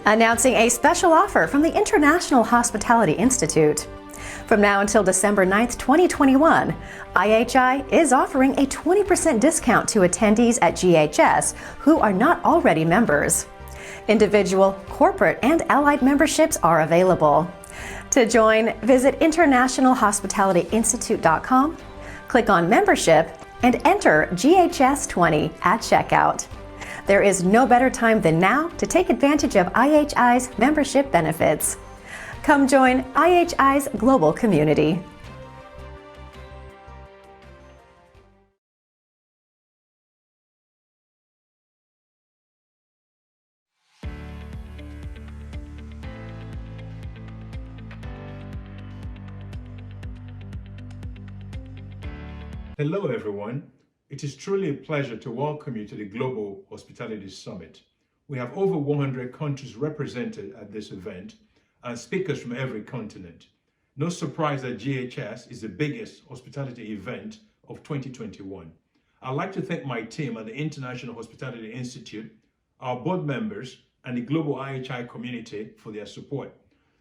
Announcing a special offer from the International Hospitality Institute. From now until December 9th, 2021, IHI is offering a 20% discount to attendees at GHS who are not already members. Individual, corporate, and allied memberships are available. To join, visit internationalhospitalityinstitute.com, click on Membership, and enter GHS20 at checkout. There is no better time than now to take advantage of IHI's membership benefits. Come join IHI's global community. Hello, everyone. It is truly a pleasure to welcome you to the Global Hospitality Summit. We have over 100 countries represented at this event and speakers from every continent. No surprise that GHS is the biggest hospitality event of 2021. I'd like to thank my team at the International Hospitality Institute, our board members, and the global IHI community for their support.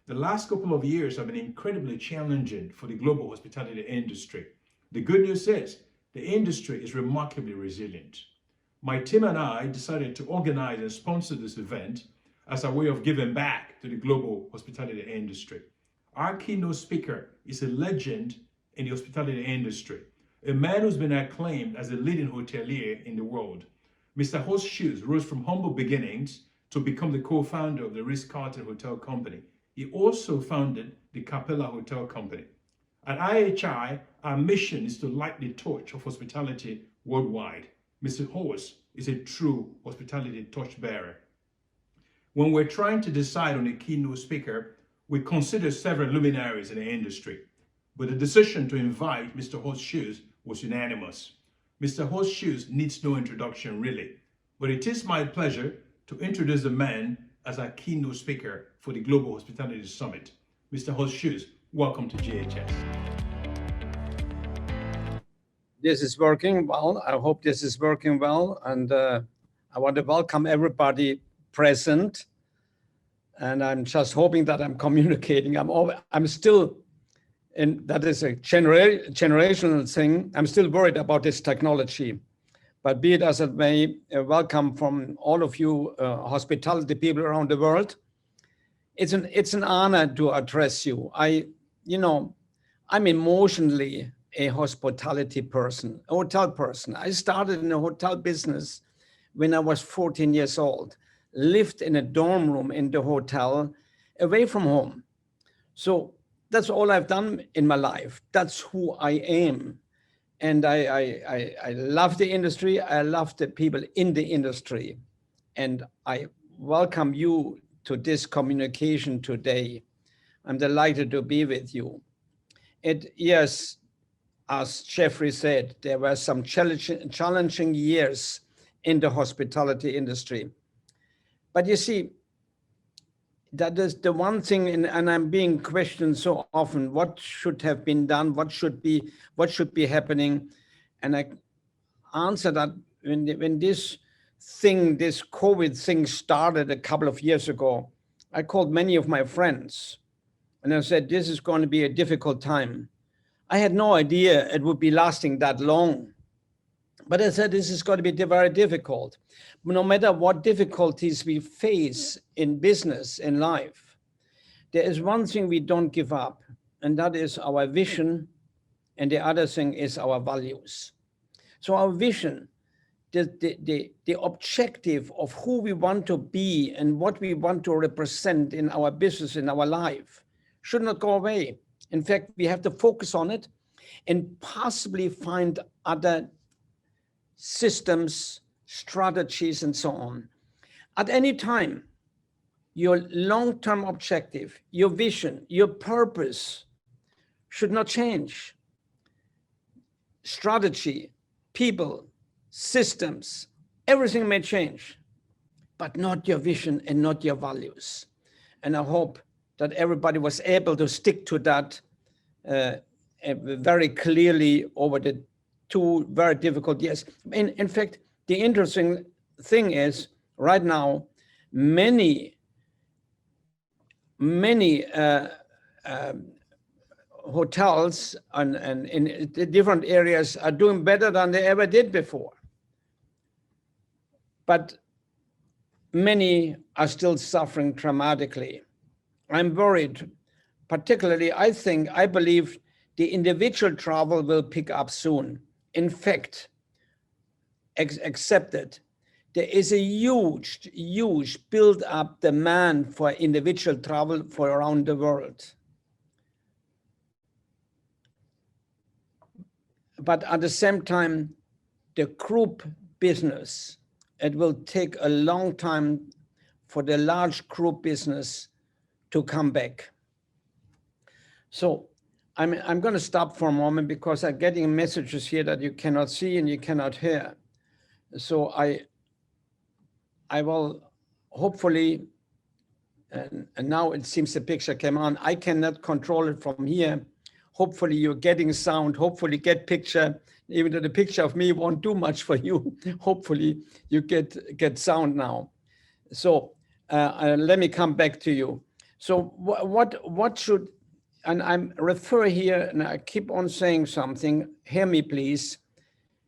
The last couple of years have been incredibly challenging for the global hospitality industry. The good news is, the industry is remarkably resilient. My team and I decided to organize and sponsor this event as a way of giving back to the global hospitality industry. Our keynote speaker is a legend in the hospitality industry, a man who's been acclaimed as a leading hotelier in the world. Mr. Horst Schulze rose from humble beginnings to become the co-founder of the Ritz-Carlton Hotel Company. He also founded the Capella Hotel Company. At IHI, our mission is to light the torch of hospitality worldwide. Mr. Horst is a true hospitality torchbearer. When we're trying to decide on a keynote speaker, we consider several luminaries in the industry, but the decision to invite Mr. Horst Schulze was unanimous. Mr. Horst Schulze needs no introduction really, but it is my pleasure to introduce the man as our keynote speaker for the Global Hospitality Summit. Mr. Horst Schulze, welcome to GHS. This is working well. I hope this is working well. And I want to welcome everybody present. And I'm just hoping that I'm communicating. I'm still, and that is a generational thing. I'm still worried about this technology. But be it as it may, welcome from all of you hospitality people around the world. It's an honor to address you. I'm emotionally a hospitality person, a hotel person. I started in the hotel business when I was 14 years old, lived in a dorm room in the hotel away from home. So that's all I've done in my life. That's who I am. And I love the industry. I love the people in the industry. And I welcome you to this communication today. I'm delighted to be with you. Yes, as Jeffrey said, there were some challenging years in the hospitality industry. But you see, that is the one thing, and I'm being questioned so often, what should have been done, what should be happening? And I answer that when this COVID thing started a couple of years ago, I called many of my friends and I said, this is going to be a difficult time. I had no idea it would be lasting that long. But I said, this is going to be very difficult. No matter what difficulties we face in business, in life, there is one thing we don't give up, and that is our vision, and the other thing is our values. So our vision, the objective of who we want to be and what we want to represent in our business, in our life, should not go away. In fact, we have to focus on it and possibly find other systems, strategies, and so on. At any time, your long-term objective, your vision, your purpose should not change. Strategy, people, systems, everything may change, but not your vision and not your values. And I hope that everybody was able to stick to that very clearly over the 2 very difficult years. In fact, the interesting thing is right now, many many hotels and in the different areas are doing better than they ever did before. But many are still suffering dramatically. I'm worried, particularly, I believe the individual travel will pick up soon. In fact, accepted, there is a huge build-up demand for individual travel for around the world. But at the same time, the group business, it will take a long time for the large group business to come back. So I'm going to stop for a moment because I'm getting messages here that you cannot see and you cannot hear. So I will hopefully, and now it seems the picture came on. I cannot control it from here. Hopefully you're getting sound, hopefully get picture, even though the picture of me won't do much for you. Hopefully you get sound now. So let me come back to you. So what should, and I'm refer here, and I keep on saying something, hear me please,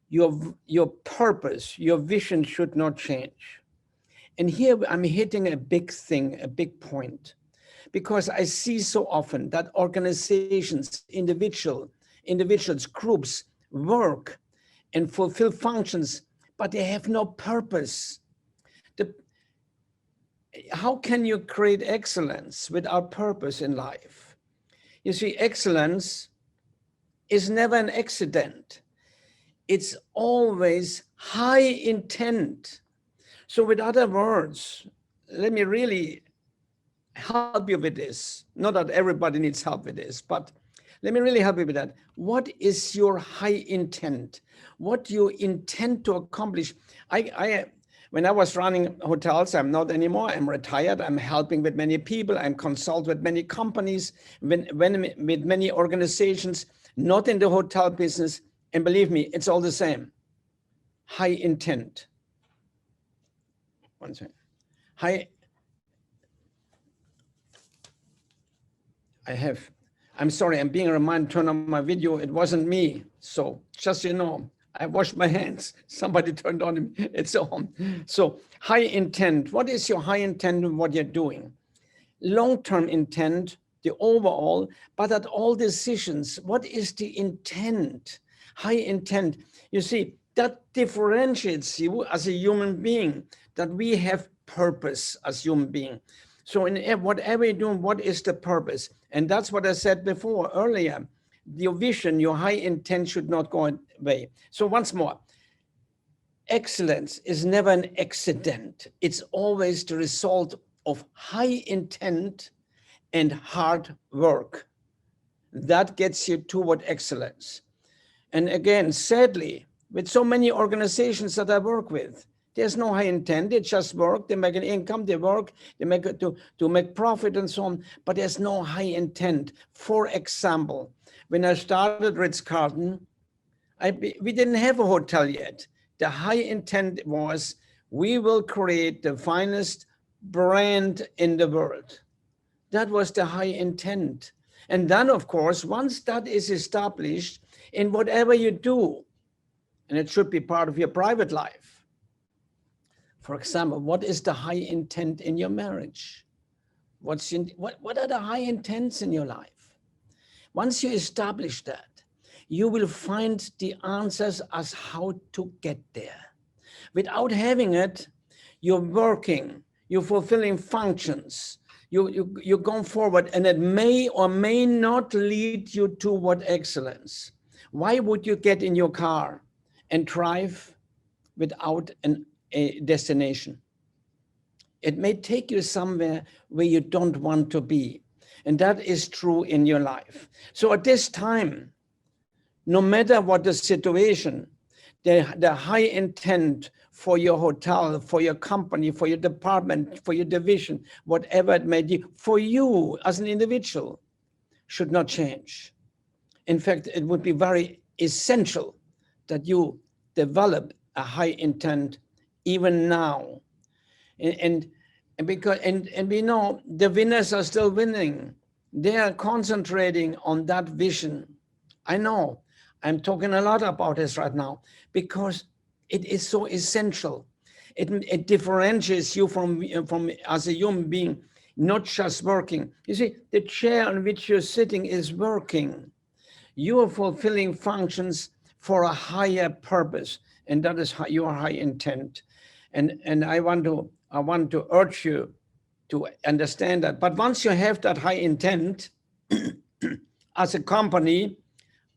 your purpose, your vision should not change. And here I'm hitting a big thing, a big point, because I see so often that organizations, individuals, groups work and fulfill functions, but they have no purpose. How can you create excellence without purpose in life? You see, excellence is never an accident. It's always high intent. So with other words, let me really help you with this. Not that everybody needs help with this, but let me really help you with that. What is your high intent? What do you intend to accomplish? When I was running hotels, I'm not anymore, I'm retired, I'm helping with many people, I'm consult with many companies, with many organizations, not in the hotel business. And believe me, it's all the same. High intent. One second. I'm sorry, I'm being reminded to turn on my video. It wasn't me. So just so you know, I washed my hands. Somebody turned on, it's on. So high intent. What is your high intent in what you're doing? Long-term intent, the overall, but at all decisions, what is the intent? High intent. You see, that differentiates you as a human being, that we have purpose as human being. So in whatever you're doing, what is the purpose? And that's what I said before, earlier. Your vision, your high intent should not go away. So once more, excellence is never an accident. It's always the result of high intent and hard work. That gets you toward excellence. And again, sadly, with so many organizations that I work with, there's no high intent. They just work, they make an income, they work, they make it to make profit and so on, but there's no high intent. For example, when I started Ritz-Carlton, we didn't have a hotel yet. The high intent was, we will create the finest brand in the world. That was the high intent. And then, of course, once that is established in whatever you do, and it should be part of your private life. For example, what is the high intent in your marriage? What are the high intents in your life? Once you establish that, you will find the answers as how to get there. Without having it, you're working, you're fulfilling functions, you're going forward, and it may or may not lead you toward excellence. Why would you get in your car and drive without a destination? It may take you somewhere where you don't want to be. And that is true in your life. So at this time, no matter what the situation, the high intent for your hotel, for your company, for your department, for your division, whatever it may be, for you as an individual, should not change. In fact, it would be very essential that you develop a high intent even now. And And we know the winners are still winning. They are concentrating on that vision. I know I'm talking a lot about this right now because it is so essential. It differentiates you from as a human being, not just working. You see, the chair on which you're sitting is working. You are fulfilling functions for a higher purpose, and that is your high intent. And I want to urge you to understand that. But once you have that high intent, as a company,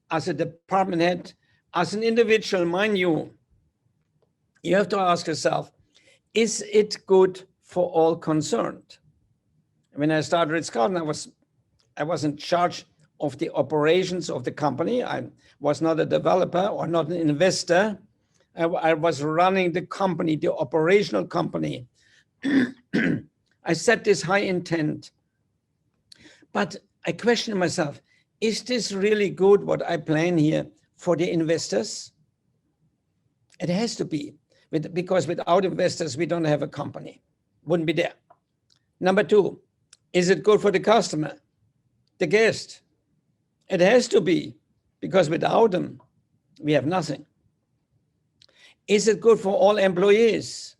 as a department head, as an individual, mind you, you have to ask yourself, is it good for all concerned? When I started Ritz-Carlton, I was in charge of the operations of the company. I was not a developer or not an investor. I was running the company, the operational company. I set this high intent, but I questioned myself, is this really good what I plan here for the investors? It has to be, because without investors, we don't have a company. Wouldn't be there. Number two, is it good for the customer, the guest? It has to be, because without them, we have nothing. Is it good for all employees?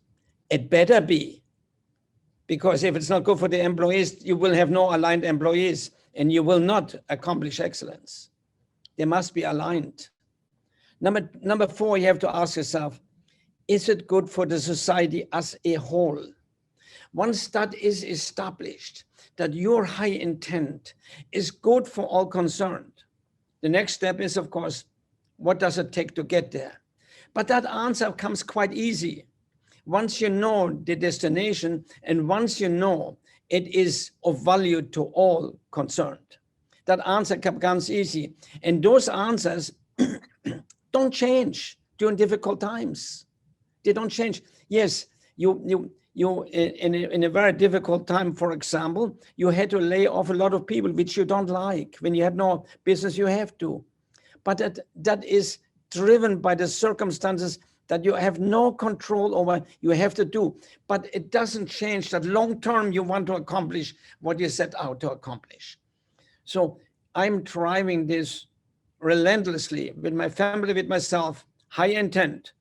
It better be, because if it's not good for the employees, you will have no aligned employees and you will not accomplish excellence. They must be aligned. Number four, you have to ask yourself, is it good for the society as a whole? Once that is established, that your high intent is good for all concerned, the next step is, of course, what does it take to get there? But that answer comes quite easy. Once you know the destination and once you know it is of value to all concerned, that answer comes easy. And those answers don't change during difficult times. They don't change. Yes, you in a very difficult time, for example, you had to lay off a lot of people, which you don't like. When you have no business, you have to. But that is driven by the circumstances that you have no control over, you have to do. But it doesn't change that long-term you want to accomplish what you set out to accomplish. So I'm driving this relentlessly with my family, with myself, high intent.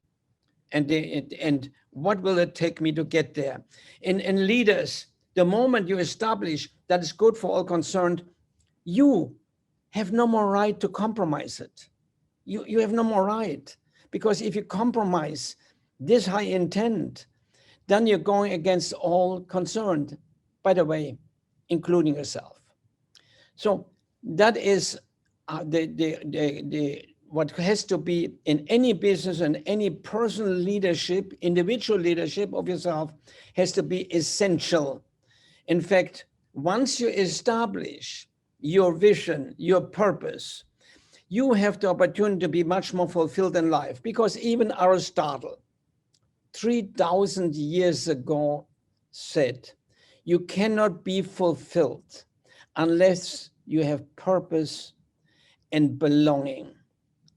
And what will it take me to get there? And leaders, the moment you establish that is good for all concerned, you have no more right to compromise it. You have no more right. Because if you compromise this high intent, then you're going against all concerned, by the way, including yourself. So that is what has to be in any business and any personal leadership, individual leadership of yourself has to be essential. In fact, once you establish your vision, your purpose, you have the opportunity to be much more fulfilled in life, because even Aristotle, 3,000 years ago, said, you cannot be fulfilled unless you have purpose and belonging.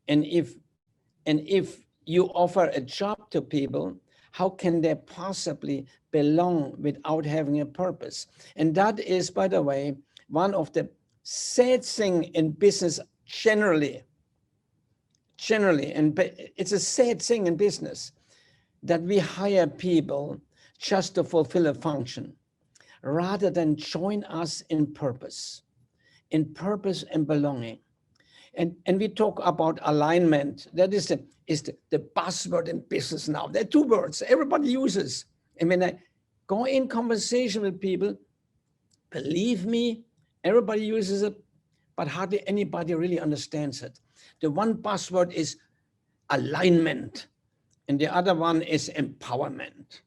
And if you offer a job to people, how can they possibly belong without having a purpose? And that is, by the way, one of the sad things in business generally, and it's a sad thing in business that we hire people just to fulfill a function rather than join us in purpose and belonging. And we talk about alignment. That is the buzzword in business now. There are two words everybody uses. And when I go in conversation with people, believe me, everybody uses it, but hardly anybody really understands it. The one buzzword is alignment, and the other one is empowerment.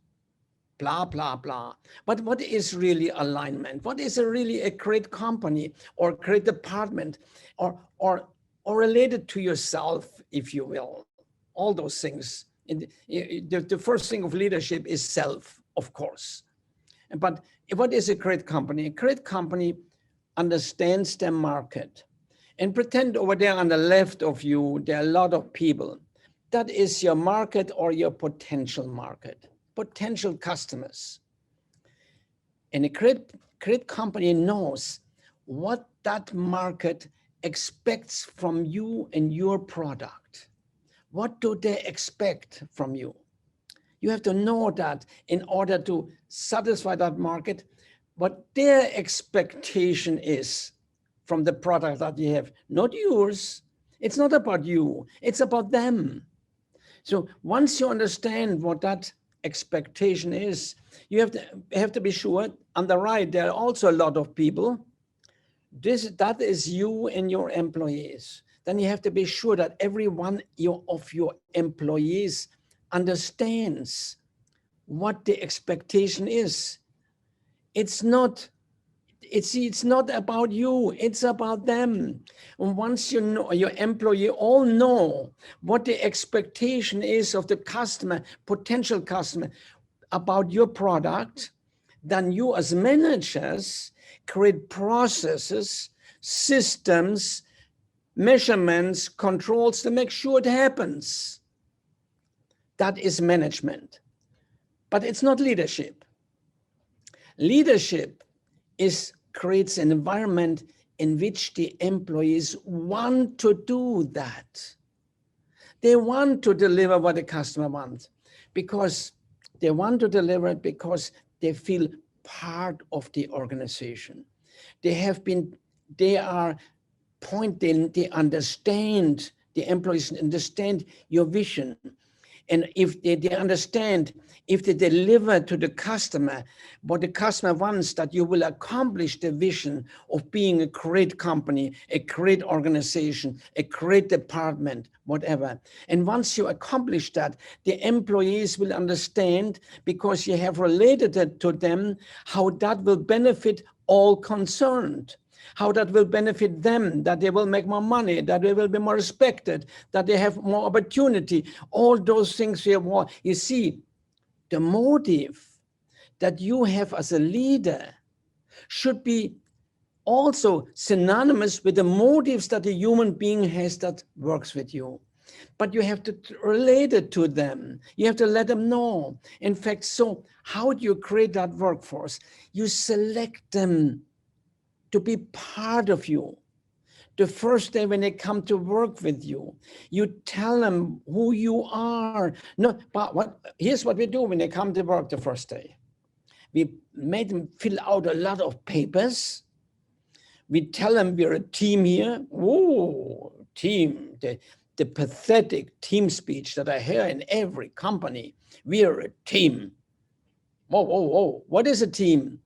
Blah, blah, blah. But what is really alignment? What is really a great company or a great department or related to yourself, if you will? All those things. The first thing of leadership is self, of course. But what is a great company? A great company understands their market. And pretend over there on the left of you, there are a lot of people. That is your market or your potential market, potential customers. And a great company knows what that market expects from you and your product. What do they expect from you? You have to know that in order to satisfy that market, what their expectation is from the product that you have, not yours. It's not about you, it's about them. So once you understand what that expectation is, you have to be sure on the right, there are also a lot of people. That is you and your employees. Then you have to be sure that every one of your employees understands what the expectation is. It's not about you, it's about them. And once you know, your employee all know what the expectation is of the customer, potential customer, about your product, then you as managers create processes, systems, measurements, controls to make sure it happens. That is management. But it's not leadership. Leadership creates an environment in which the employees want to do that. They want to deliver what the customer wants because they want to deliver it because they feel part of the organization. They understand, the employees understand your vision. And if they understand, if they deliver to the customer what the customer wants, that you will accomplish the vision of being a great company, a great organization, a great department, whatever. And once you accomplish that, the employees will understand, because you have related it to them, how that will benefit all concerned. How that will benefit them, that they will make more money, that they will be more respected, that they have more opportunity, all those things you want. You see, the motive that you have as a leader should be also synonymous with the motives that a human being has that works with you. But you have to relate it to them. You have to let them know. In fact, so how do you create that workforce? You select them to be part of you. The first day when they come to work with you, you tell them who you are. No, but here's what we do when they come to work the first day. We made them fill out a lot of papers. We tell them we're a team here. Whoa, team, the pathetic team speech that I hear in every company. We are a team. Whoa, whoa, whoa. What is a team?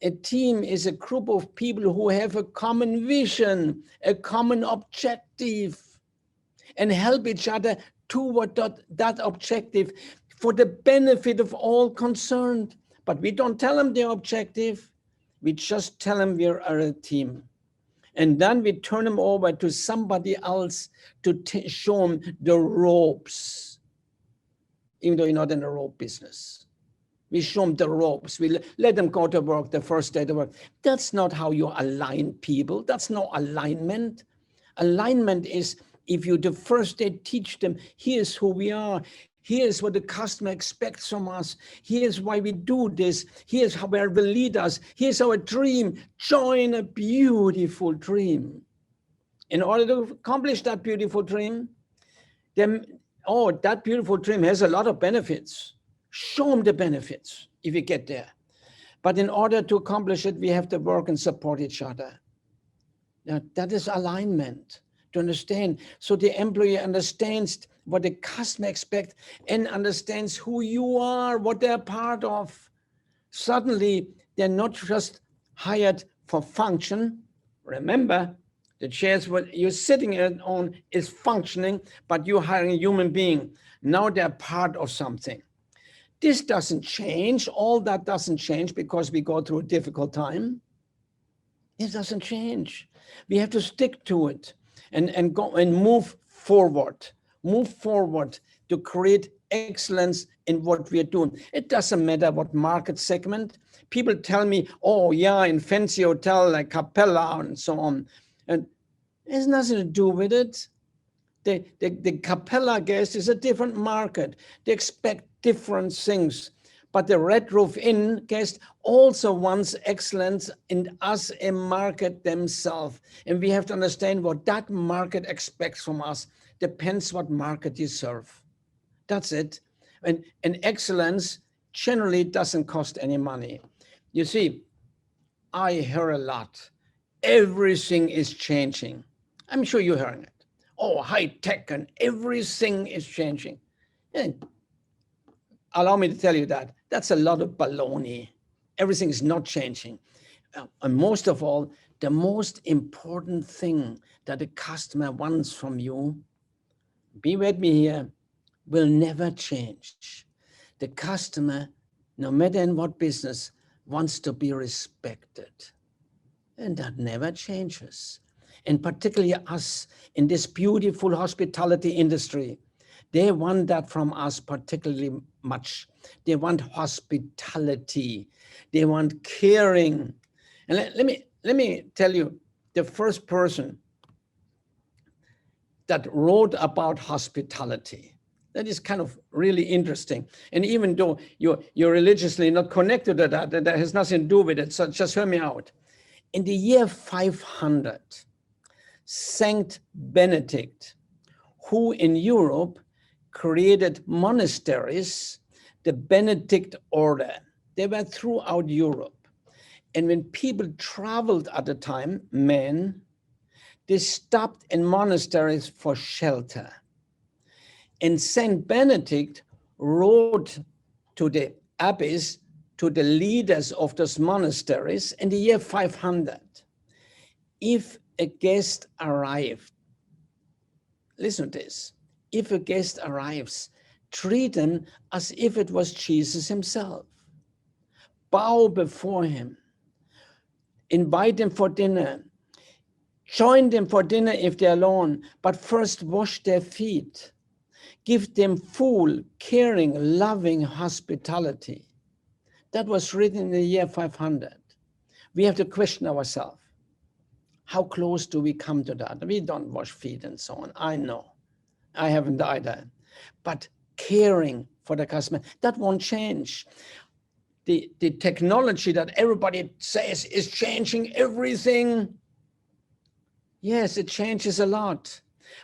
A team is a group of people who have a common vision, a common objective, and help each other toward that objective for the benefit of all concerned. But we don't tell them their objective. We just tell them we are a team. And then we turn them over to somebody else to show them the ropes, even though you're not in the rope business. We show them the ropes. We let them go to work the first day to work. That's not how you align people. That's no alignment. Alignment is if you the first day teach them, here's who we are. Here's what the customer expects from us. Here's why we do this. Here's how where will lead us. Here's our dream. Join a beautiful dream. In order to accomplish that beautiful dream, that beautiful dream has a lot of benefits. Show them the benefits if you get there. But in order to accomplish it, we have to work and support each other. Now, that is alignment, to understand. So the employee understands what the customer expects and understands who you are, what they're part of. Suddenly, they're not just hired for function. Remember, the chairs what you're sitting on is functioning, but you're hiring a human being. Now they're part of something. This doesn't change. All that doesn't change because we go through a difficult time. It doesn't change. We have to stick to it and go and move forward. Move forward to create excellence in what we are doing. It doesn't matter what market segment. People tell me, oh yeah, in fancy hotel like Capella and so on. And it has nothing to do with it. The Capella guest is a different market. They expect different things. But the Red Roof Inn guest also wants excellence in us a market themselves. And we have to understand what that market expects from us. Depends what market you serve. That's it. And excellence generally doesn't cost any money. You see, I hear a lot. Everything is changing. I'm sure you're hearing it. Oh, high tech and everything is changing. And allow me to tell you that that's a lot of baloney. Everything is not changing. And most of all, the most important thing that a customer wants from you, be with me here, will never change. The customer, no matter in what business, wants to be respected. And that never changes. And particularly us in this beautiful hospitality industry, they want that from us particularly much. They want hospitality. They want caring. And let me tell you, the first person that wrote about hospitality, that is kind of really interesting. And even though you're religiously not connected to that, that has nothing to do with it, so just hear me out. In the year 500, Saint Benedict, who in Europe created monasteries, the Benedict order, they were throughout Europe. And when people traveled at the time, men, they stopped in monasteries for shelter. And Saint Benedict wrote to the abbeys, to the leaders of those monasteries in the year 500. If a guest arrived, listen to this, if a guest arrives, treat him as if it was Jesus himself. Bow before him. Invite them for dinner. Join them for dinner if they're alone, but first wash their feet. Give them full, caring, loving hospitality. That was written in the year 500. We have to question ourselves. How close do we come to that? We don't wash feet and so on. I know. I haven't either. But caring for the customer, that won't change. The technology that everybody says is changing everything. Yes, it changes a lot.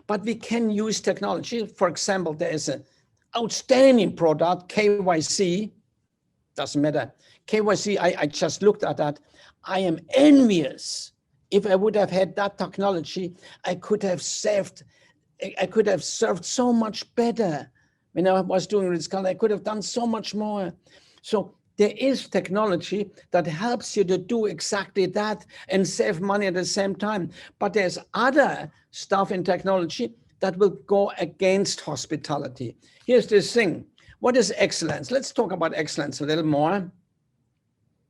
But we can use technology. For example, there is an outstanding product, KYC. Doesn't matter. KYC, I just looked at that. I am envious. If I would have had that technology, I could have served so much better. When I was doing Ritz-Carlton, I could have done so much more. So there is technology that helps you to do exactly that and save money at the same time. But there's other stuff in technology that will go against hospitality. Here's this thing. What is excellence? Let's talk about excellence a little more.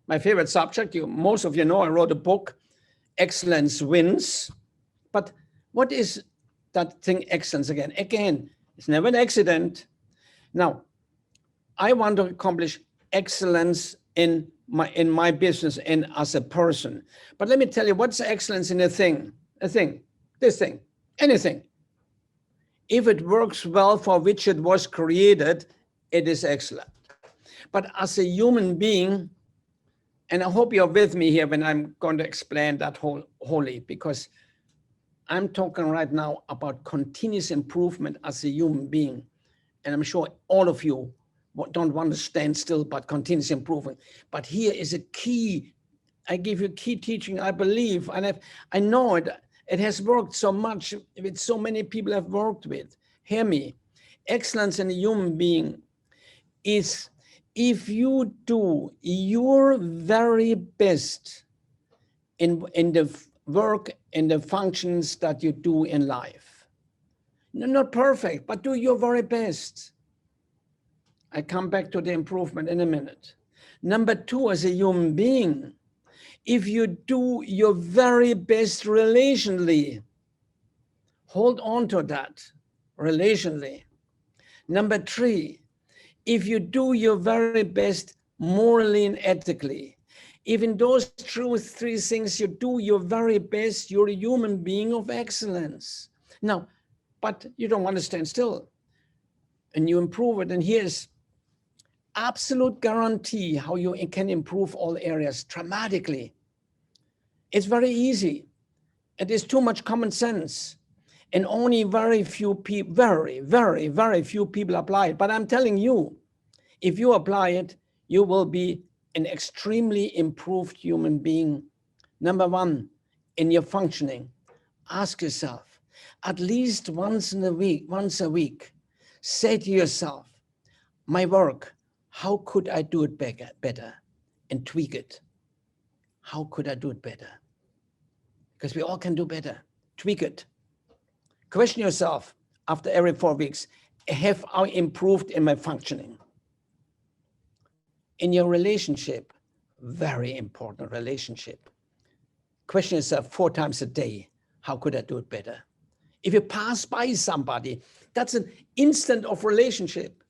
My favorite subject, most of you know, I wrote a book, Excellence Wins. But what is that thing, excellence again? Again, it's never an accident. Now, I want to accomplish excellence in my business and as a person. But let me tell you, what's excellence in this thing, anything. If it works well for which it was created, it is excellent. But as a human being, and I hope you're with me here when I'm going to explain that wholly, because I'm talking right now about continuous improvement as a human being. And I'm sure all of you don't want to stand still, but continuous improvement. But here is a key. I give you key teaching, I believe, and I know it. It has worked so much with so many people I've worked with. Hear me. Excellence in a human being is if you do your very best in the work and the functions that you do in life. Not perfect, but do your very best. I come back to the improvement in a minute. Number two, as a human being, if you do your very best relationally, hold on to that relationally. Number three, if you do your very best morally and ethically, if in those three things you do your very best, you're a human being of excellence. Now, but you don't want to stand still and you improve it. And here's absolute guarantee how you can improve all areas dramatically. It's very easy. It is too much common sense. And only very few people, very few people apply it. But I'm telling you, if you apply it, you will be an extremely improved human being. Number one, in your functioning, ask yourself, at least once a week, say to yourself, my work, how could I do it better? And tweak it. How could I do it better? Because we all can do better. Tweak it. Question yourself after every 4 weeks, have I improved in my functioning? In your relationship, very important relationship. Question yourself 4 times a day, how could I do it better? If you pass by somebody, that's an instant of relationship.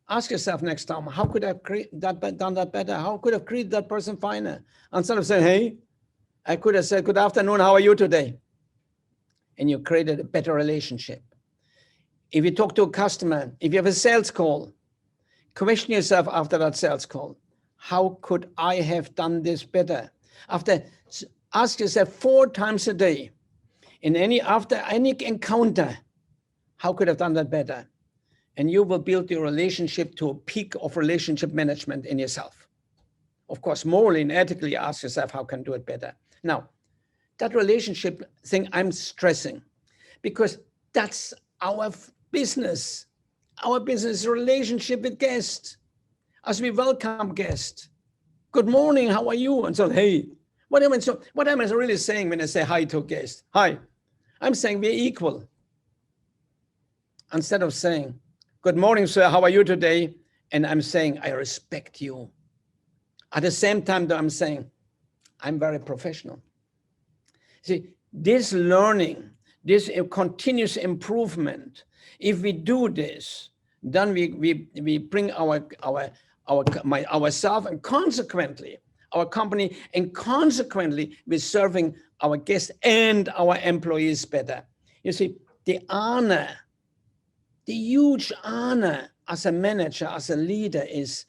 Ask yourself next time, how could I have done that better? How could I have treated that person finer? Instead of saying, hey, I could have said, good afternoon, how are you today? And you created a better relationship. If you talk to a customer, if you have a sales call, question yourself after that sales call, how could I have done this better? Ask yourself 4 times a day, after any encounter, how could I have done that better? And you will build your relationship to a peak of relationship management in yourself. Of course, morally and ethically, ask yourself, how can I do it better? Now, that relationship thing I'm stressing, because that's our business. Our business is a relationship with guests. As we welcome guests, good morning, how are you? And so, hey, what am I really saying when I say hi to a guest? Hi, I'm saying we're equal. Instead of saying, good morning, sir, how are you today? And I'm saying, I respect you. At the same time, though, I'm saying, I'm very professional. See, this learning, this continuous improvement, if we do this, then we bring ourselves and consequently our company, and consequently we're serving our guests and our employees better. You see, the huge honor as a manager, as a leader, is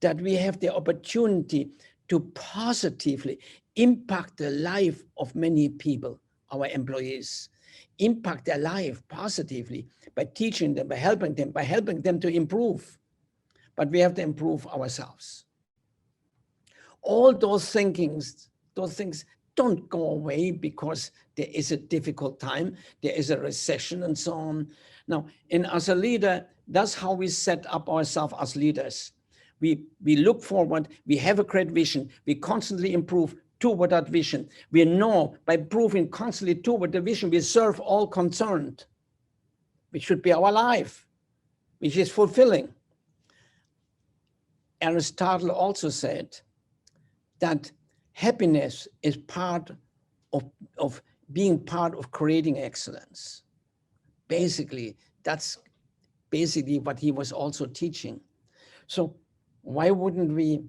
that we have the opportunity to positively impact the life of many people, our employees, impact their life positively by teaching them, by helping them to improve. But we have to improve ourselves. All those things don't go away because there is a difficult time, there is a recession and so on. Now, as a leader, that's how we set up ourselves as leaders. We look forward, we have a great vision, we constantly improve toward that vision. We know by proving constantly toward the vision, we serve all concerned, which should be our life, which is fulfilling. Aristotle also said that happiness is part of being part of creating excellence. Basically, that's basically what he was also teaching. So why wouldn't we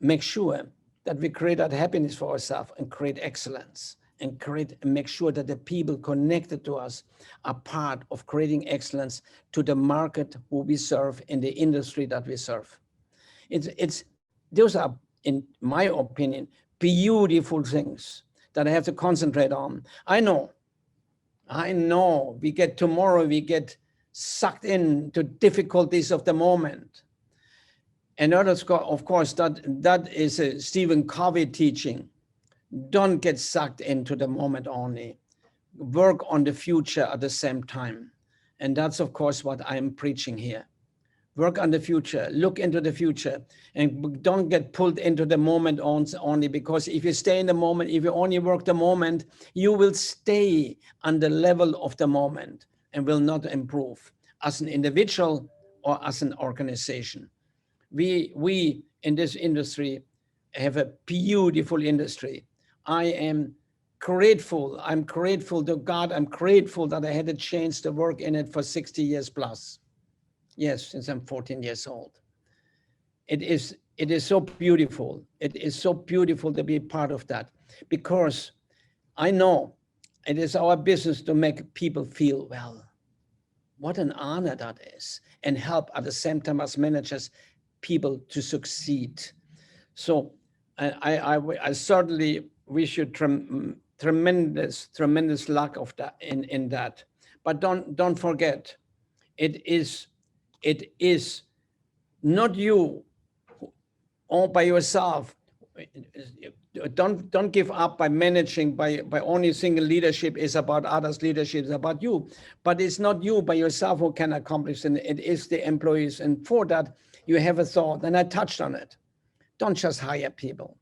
make sure that we create that happiness for ourselves and create excellence and make sure that the people connected to us are part of creating excellence to the market who we serve in the industry that we serve. Those are, in my opinion, beautiful things that I have to concentrate on. I know, we get sucked into difficulties of the moment. And others, of course, that is a Stephen Covey teaching. Don't get sucked into the moment only. Work on the future at the same time. And that's, of course, what I'm preaching here. Work on the future, look into the future, and don't get pulled into the moment only, because if you stay in the moment, if you only work the moment, you will stay on the level of the moment and will not improve as an individual or as an organization. We in this industry have a beautiful industry. I am grateful. I'm grateful to God. I'm grateful that I had a chance to work in it for 60 years plus. Yes, since I'm 14 years old. It is so beautiful. It is so beautiful to be part of that, because I know it is our business to make people feel well. What an honor that is, and help at the same time as managers, people to succeed. So I certainly wish you tremendous luck of that in that. But don't forget, it is not you all by yourself. Don't give up by managing, by only thinking leadership is about others, leadership is about you. But it's not you by yourself who can accomplish it. It is the employees. And for that, you have a thought, and I touched on it. Don't just hire people.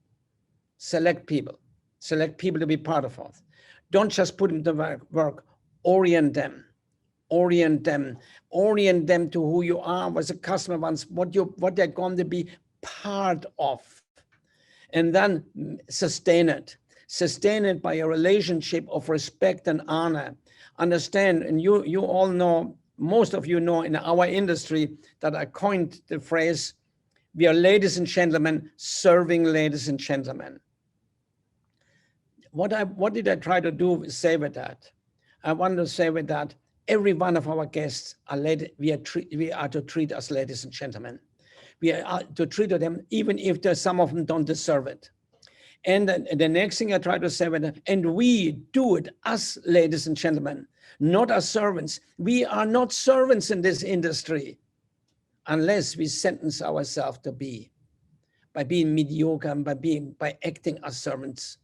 Select people to be part of it. Don't just put them to work. Orient them to who you are, what the customer wants, what they're going to be part of. And then sustain it by a relationship of respect and honor. Understand, and you all know, most of you know in our industry that I coined the phrase, we are ladies and gentlemen serving ladies and gentlemen. What did I try to say with that? I want to say with that, every one of our guests are we are to treat as ladies and gentlemen. We are to treat them even if some of them don't deserve it. And the next thing I try to say with them, and we do it as ladies and gentlemen, not as servants. We are not servants in this industry unless we sentence ourselves to be, by being mediocre and by acting as servants.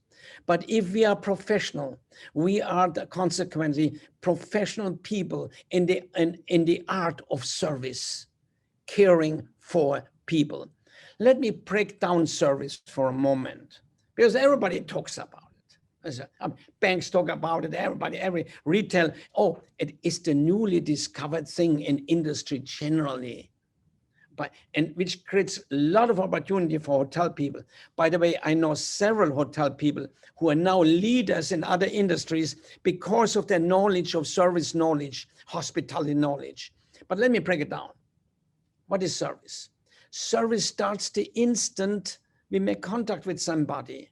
But if we are professional, we are consequently professional people in the art of service, caring for people. Let me break down service for a moment, because everybody talks about it. Banks talk about it, every retail. Oh, it is the newly discovered thing in industry generally. And which creates a lot of opportunity for hotel people. By the way, I know several hotel people who are now leaders in other industries because of their knowledge of service knowledge, hospitality knowledge. But let me break it down. What is service? Service starts the instant we make contact with somebody.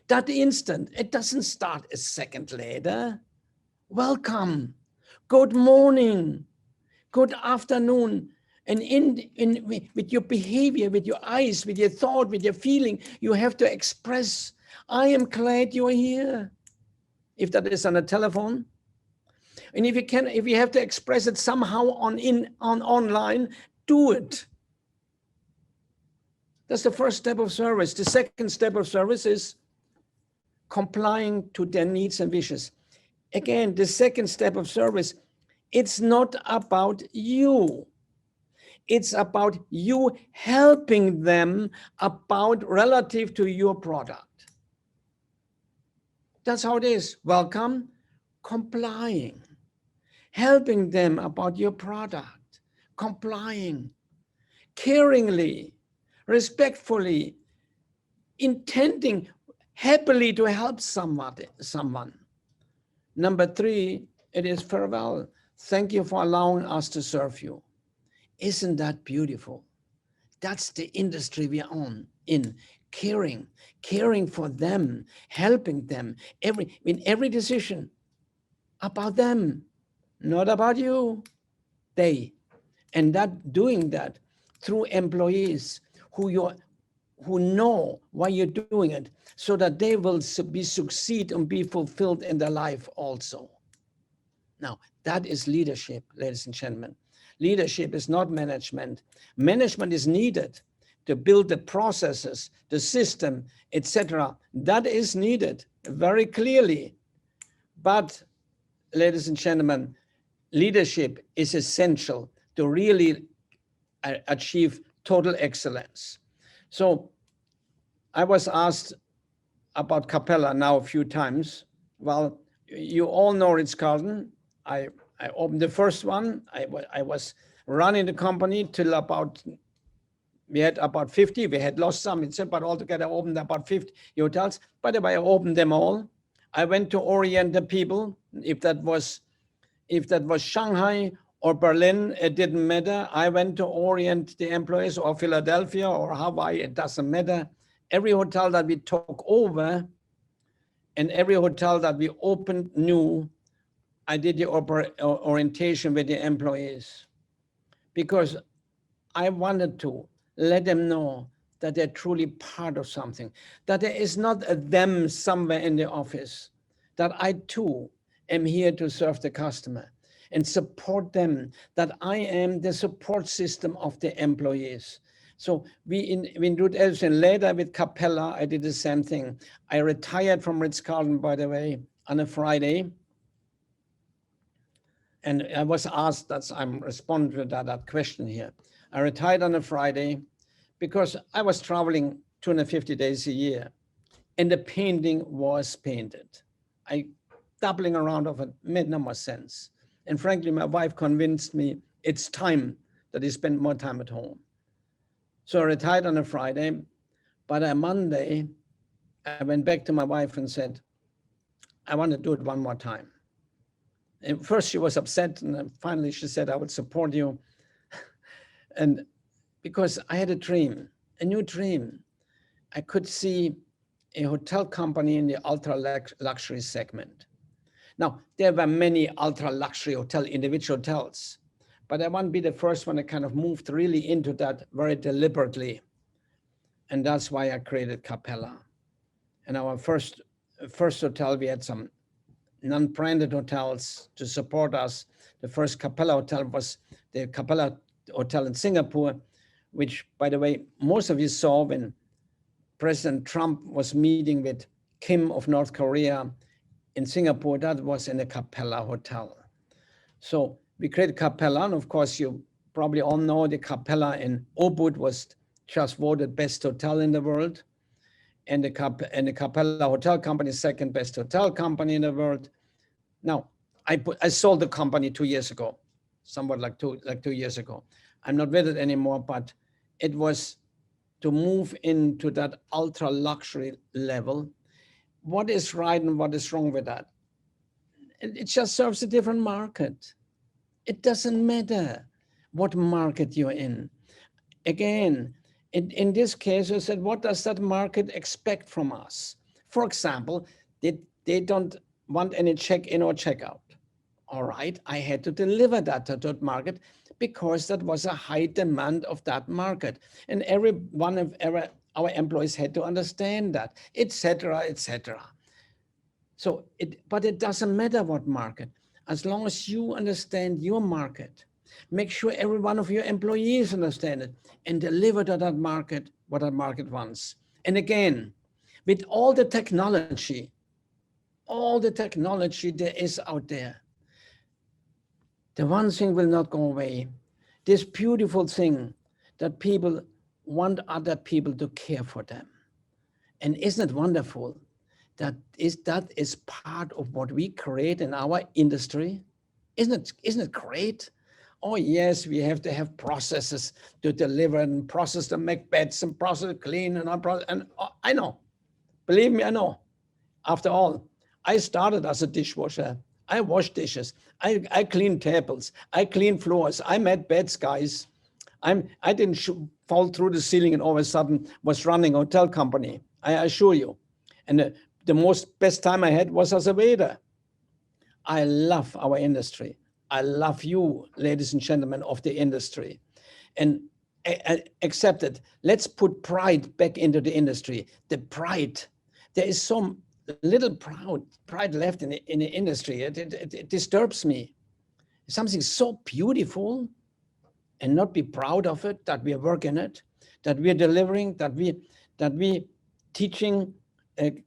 That instant, it doesn't start a second later. Welcome, good morning, good afternoon. And with your behavior, with your eyes, with your thought, with your feeling, you have to express, I am glad you're here. If that is on a telephone. And if you have to express it somehow on online, do it. That's the first step of service. The second step of service is complying to their needs and wishes. Again, the second step of service, it's not about you. It's about you helping them about relative to your product. That's how it is. Welcome, complying, helping them about your product, complying, caringly, respectfully, intending happily to help someone. Number 3, it is farewell. Thank you for allowing us to serve you. Isn't that beautiful? That's the industry we are in. Caring for them, helping them, in every decision about them, not about you, they. And doing that through employees who know why you're doing it, so that they will succeed and be fulfilled in their life also. Now, that is leadership, ladies and gentlemen. Leadership is not management. Management is needed to build the processes, the system, etc. That is needed very clearly. But, ladies and gentlemen, leadership is essential to really achieve total excellence. So I was asked about Capella now a few times. Well, you all know Ritz-Carlton. I opened the first one. I was running the company till we had about 50. We had lost some, but altogether I opened about 50 hotels. By the way, I opened them all. I went to orient the people. If that was Shanghai or Berlin, it didn't matter. I went to orient the employees, or Philadelphia or Hawaii, it doesn't matter. Every hotel that we took over and every hotel that we opened new, I did the orientation with the employees because I wanted to let them know that they're truly part of something, that there is not a them somewhere in the office, that I too am here to serve the customer and support them, that I am the support system of the employees. So we do everything. Later with Capella, I did the same thing. I retired from Ritz-Carlton, by the way, on a Friday. And I was asked, I'm responding to that question here. I retired on a Friday because I was traveling 250 days a year and the painting was painted. Doubling around of it made no more sense. And frankly, my wife convinced me it's time that he spent more time at home. So I retired on a Friday, but on Monday, I went back to my wife and said, I want to do it one more time. And first she was upset, and then finally she said, I would support you. And because I had a dream, a new dream. I could see a hotel company in the ultra luxury segment. Now, there were many ultra luxury individual hotels, but I want to be the first one that kind of moved really into that very deliberately. And that's why I created Capella. And our first hotel, we had some non-branded hotels to support us. The first Capella hotel was the Capella Hotel in Singapore, which, by the way, most of you saw when President Trump was meeting with Kim of North Korea in Singapore. That was in a Capella hotel. So we created Capella, and of course, you probably all know the Capella in Ubud was just voted best hotel in the world. And the Capella Hotel Company, second best hotel company in the world. Now, I sold the company 2 years ago, somewhat like two years ago. I'm not with it anymore, but it was to move into that ultra luxury level. What is right and what is wrong with that? It just serves a different market. It doesn't matter what market you're in. Again, in this case, I said, what does that market expect from us? For example, they don't want any check-in or check-out. All right, I had to deliver that to that market because that was a high demand of that market. And every one of our employees had to understand that, et cetera, et cetera. So, but it doesn't matter what market, as long as you understand your market. Make sure every one of your employees understand it and deliver to that market what that market wants. And again, with all the technology there is out there, the one thing will not go away. This beautiful thing that people want other people to care for them. And isn't it wonderful that is part of what we create in our industry? Isn't it great? Oh yes, we have to have processes to deliver and process to make beds and process to clean and I know, believe me, I know. After all, I started as a dishwasher. I wash dishes. I clean tables. I clean floors. I made beds, guys. I didn't fall through the ceiling and all of a sudden was running a hotel company. I assure you. And the best time I had was as a waiter. I love our industry. I love you, ladies and gentlemen of the industry. And accept it. Let's put pride back into the industry. The pride. There is some little pride left in the industry. It disturbs me. Something so beautiful and not be proud of it, that we are working it, that we are delivering, that we teaching,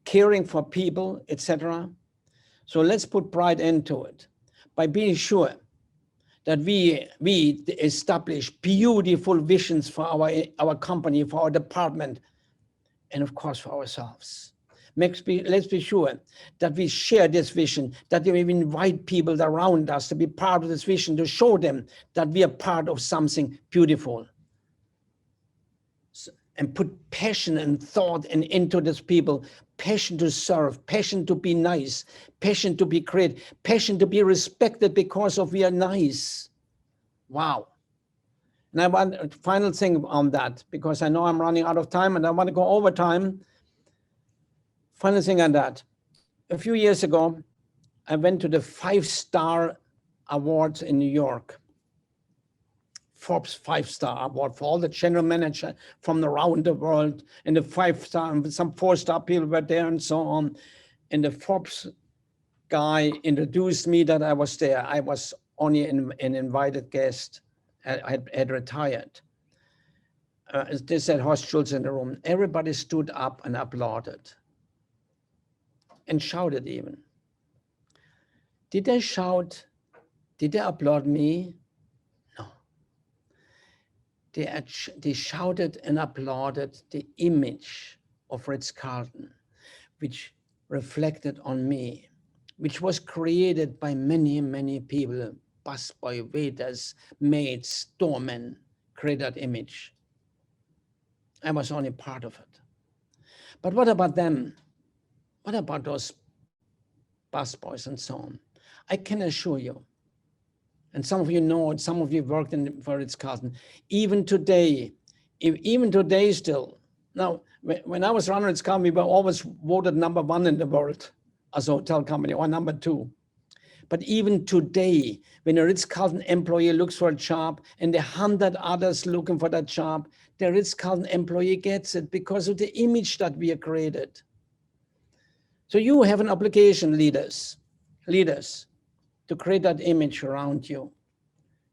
caring for people, etc. So let's put pride into it by being sure that we establish beautiful visions for our company, for our department, and of course for ourselves. Let's be sure that we share this vision, that we invite people around us to be part of this vision, to show them that we are part of something beautiful. And put passion and thought into these people, passion to serve, passion to be nice, passion to be great, passion to be respected because of we are nice. Wow. And I want a final thing on that, because I know I'm running out of time and I want to go over time. Final thing on that. A few years ago, I went to the 5-star awards in New York. Forbes 5-star award for all the general manager from around the world, and the 5-star, some 4-star people were there and so on. And the Forbes guy introduced me that I was there. I was only an invited guest. I had retired. They said Horst Schulze in the room. Everybody stood up and applauded and shouted even. Did they shout? Did they applaud me? No. They shouted and applauded the image of Ritz-Carlton, which reflected on me, which was created by many, many people, busboy, waiters, maids, doormen, create that image. I was only part of it. But what about them? What about those busboys and so on? I can assure you, and some of you know it, some of you worked for Ritz-Carlton, even today still. Now, when I was running Ritz-Carlton, we were always voted #1 in the world as a hotel company, or #2. But even today, when a Ritz-Carlton employee looks for a job and the 100 others looking for that job, the Ritz-Carlton employee gets it because of the image that we have created. So you have an obligation, leaders, to create that image around you.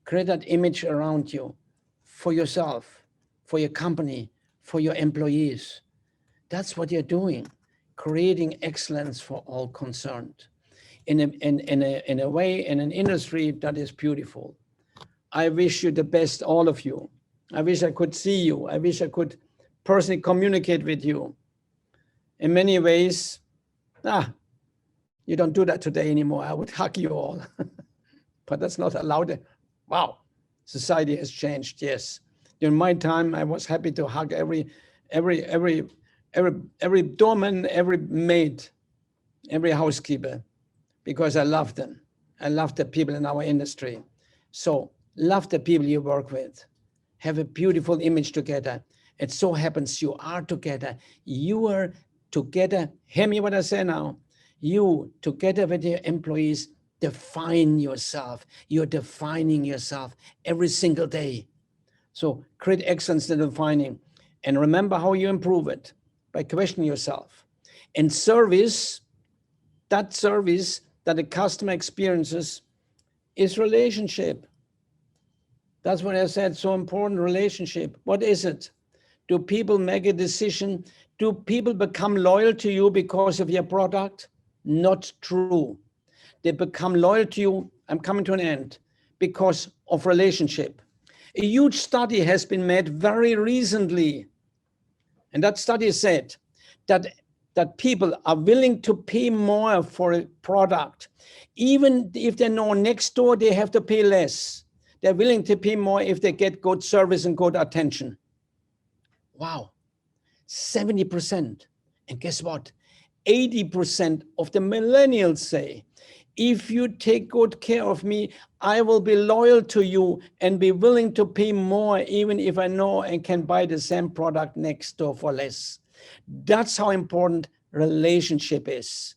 Create that image around you for yourself, for your company, for your employees. That's what you're doing, creating excellence for all concerned in a way, in an industry that is beautiful. I wish you the best, all of you. I wish I could see you. I wish I could personally communicate with you. In many ways, you don't do that today anymore. I would hug you all, but that's not allowed. Wow, society has changed. Yes, during my time, I was happy to hug every doorman, every maid, every housekeeper, because I love them. I love the people in our industry. So love the people you work with. Have a beautiful image together. It so happens you are together. You are together. Hear me what I say now. You, together with your employees, define yourself. You're defining yourself every single day. So create excellence in defining. And remember how you improve it by questioning yourself. And service, that service that the customer experiences is relationship. That's what I said, so important, relationship. What is it? Do people make a decision? Do people become loyal to you because of your product? Not true. They become loyal to you, I'm coming to an end, because of relationship. A huge study has been made very recently. And that study said that people are willing to pay more for a product. Even if they know next door they have to pay less. They're willing to pay more if they get good service and good attention. Wow, 70%. And guess what? 80% of the millennials say, if you take good care of me, I will be loyal to you and be willing to pay more, even if I know I can buy the same product next door for less. That's how important relationship is.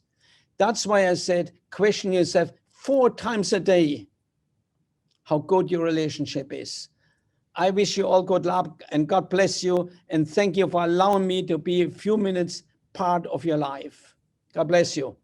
That's why I said, question yourself 4 times a day how good your relationship is. I wish you all good luck and God bless you. And thank you for allowing me to be a few minutes part of your life. God bless you.